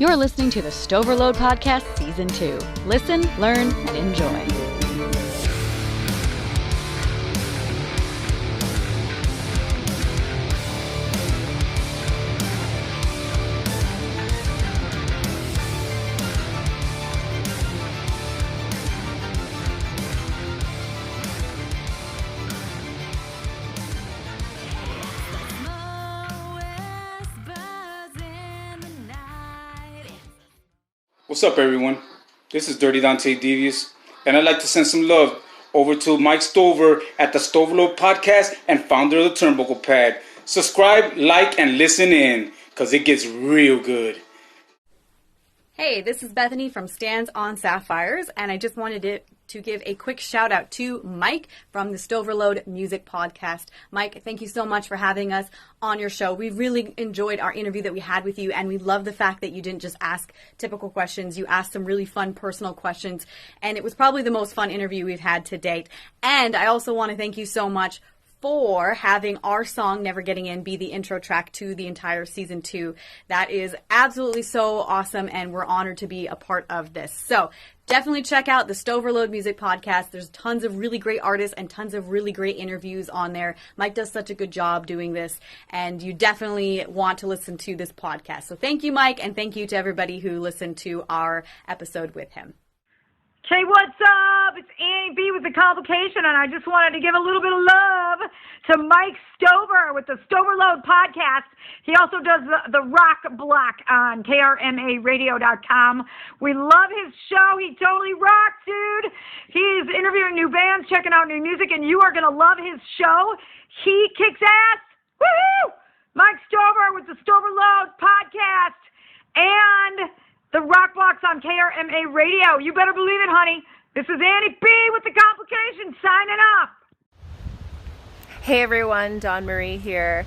You're listening to the Stoverload Podcast Season 2. Listen, learn, and enjoy. What's up, everyone? This is Dirty Dante Devious, and I'd like to send some love over to Mike Stover at the Stoverload Podcast and founder of the Turnbuckle Pad. Subscribe, like, and listen in, because it gets real good. Hey, this is Bethany from Stands on Sapphires, and I just wanted to give a quick shout out to Mike from the Stoverload Music Podcast. Mike, thank you so much for having us on your show. We really enjoyed our interview that we had with you, and we love the fact that you didn't just ask typical questions. You asked some really fun personal questions, and it was probably the most fun interview we've had to date. And I also want to thank you so much for having our song Never Getting In be the intro track to the entire season 2. That is absolutely so awesome, and we're honored to be a part of this. So definitely check out the Stoverload Music Podcast. There's tons of really great artists and tons of really great interviews on there. Mike does such a good job doing this, and you definitely want to listen to this podcast. So thank you, Mike, and thank you to everybody who listened to our episode with him. Hey, what's up? It's Annie B with The Complication, and I just wanted to give a little bit of love to Mike Stover with the Stoverload Podcast. He also does the Rock Block on krmaradio.com. We love his show. He totally rocks, dude. He's interviewing new bands, checking out new music, and you are going to love his show. He kicks ass. Woohoo! Mike Stover with the Stoverload Podcast and the Rock Box on KRMA Radio. You better believe it, honey. This is Annie B with The Complications signing off. Hey everyone, Dawn Marie here.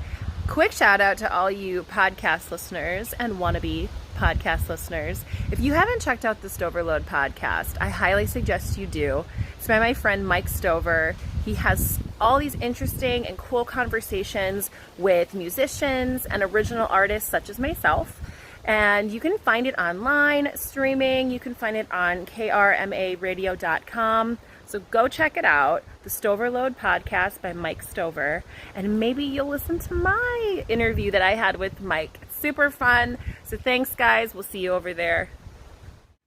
Quick shout out to all you podcast listeners and wannabe podcast listeners. If you haven't checked out the Stoverload Podcast, I highly suggest you do. It's by my friend Mike Stover. He has all these interesting and cool conversations with musicians and original artists such as myself. And you can find it online, streaming. You can find it on krmaradio.com. So go check it out, the Stoverload Podcast by Mike Stover. And maybe you'll listen to my interview that I had with Mike. It's super fun. So thanks, guys. We'll see you over there.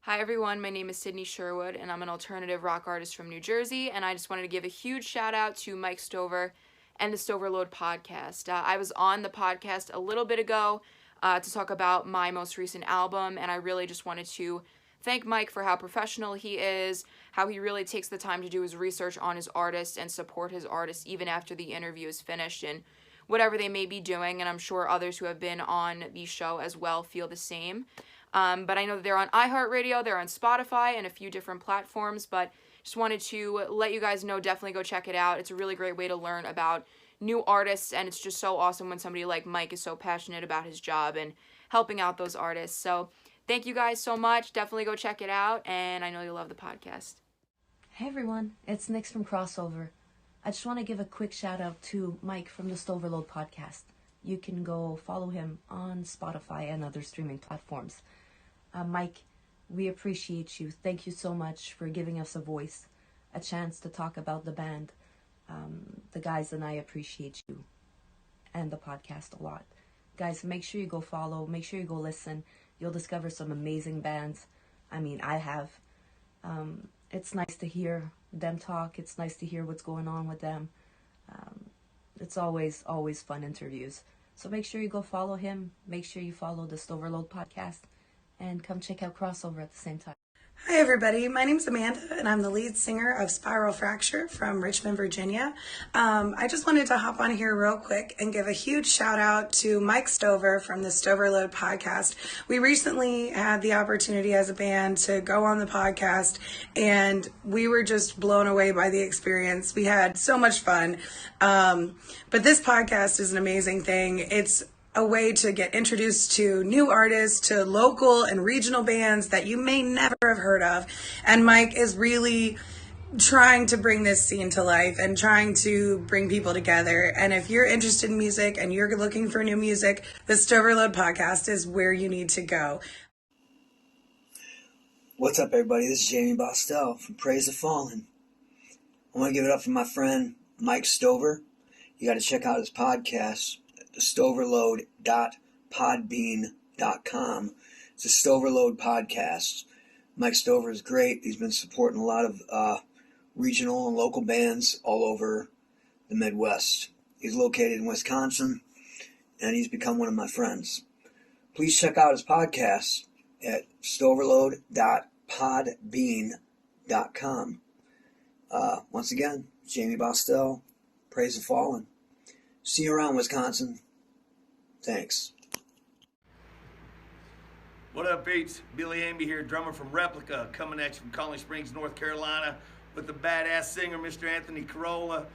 Hi, everyone. My name is Sydney Sherwood, and I'm an alternative rock artist from New Jersey. And I just wanted to give a huge shout out to Mike Stover and the Stoverload Podcast. I was on the podcast a little bit ago to talk about my most recent album, and I really just wanted to thank Mike for how professional he is, how he really takes the time to do his research on his artists and support his artists even after the interview is finished and whatever they may be doing, and I'm sure others who have been on the show as well feel the same. But I know that they're on iHeartRadio, they're on Spotify, and a few different platforms, but just wanted to let you guys know, definitely go check it out. It's a really great way to learn about new artists, and it's just so awesome when somebody like Mike is so passionate about his job and helping out those artists. So thank you guys so much. Definitely go check it out, and I know you'll love the podcast. Hey everyone, it's Nix from Crossover. I just want to give a quick shout out to Mike from the Stoverload Podcast. You can go follow him on Spotify and other streaming platforms. Mike, we appreciate you. Thank you so much for giving us a voice, a chance to talk about the band. The guys and I appreciate you and the podcast a lot. Guys, make sure you go follow, make sure you go listen. You'll discover some amazing bands. I mean, I have. It's nice to hear them talk. It's nice to hear what's going on with them. It's always fun interviews. So make sure you go follow him. Make sure you follow the Stoverload Podcast and come check out Crossover at the same time. Hi everybody, my name's Amanda and I'm the lead singer of Spiral Fracture from Richmond, Virginia. I just wanted to hop on here real quick and give a huge shout out to Mike Stover from the Stoverload Podcast. We recently had the opportunity as a band to go on the podcast and we were just blown away by the experience. We had so much fun. But this podcast is an amazing thing. It's a way to get introduced to new artists, to local and regional bands that you may never have heard of. And Mike is really trying to bring this scene to life and trying to bring people together. And if you're interested in music and you're looking for new music, the Stoverload Podcast is where you need to go. What's up, everybody? This is Jamie Bostel from Praise the Fallen. I want to give it up for my friend Mike Stover. You got to check out his podcast, stoverload.podbean.com. It's a Stoverload podcast. Mike Stover is great. He's been supporting a lot of regional and local bands all over the Midwest. He's located in Wisconsin, and he's become one of my friends. Please check out his podcast at stoverload.podbean.com. Once again, Jamie Bostel, Praise the Fallen. See you around, Wisconsin. Thanks. What up, Peeps? Billy Amby here, drummer from Replica, coming at you from Colony Springs, North Carolina, with the badass singer, Mr. Anthony Carolla,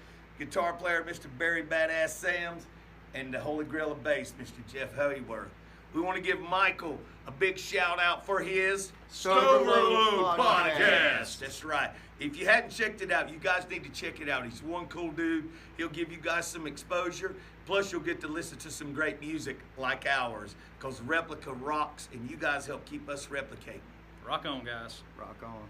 guitar player, Mr. Barry Badass Sams, and the Holy Grail of bass, Mr. Jeff Hoeyworth. We want to give Michael a big shout out for his Stoverload Podcast. That's right. If you hadn't checked it out, you guys need to check it out. He's one cool dude. He'll give you guys some exposure. Plus, you'll get to listen to some great music like ours, because Replica rocks, and you guys help keep us replicating. Rock on, guys. Rock on.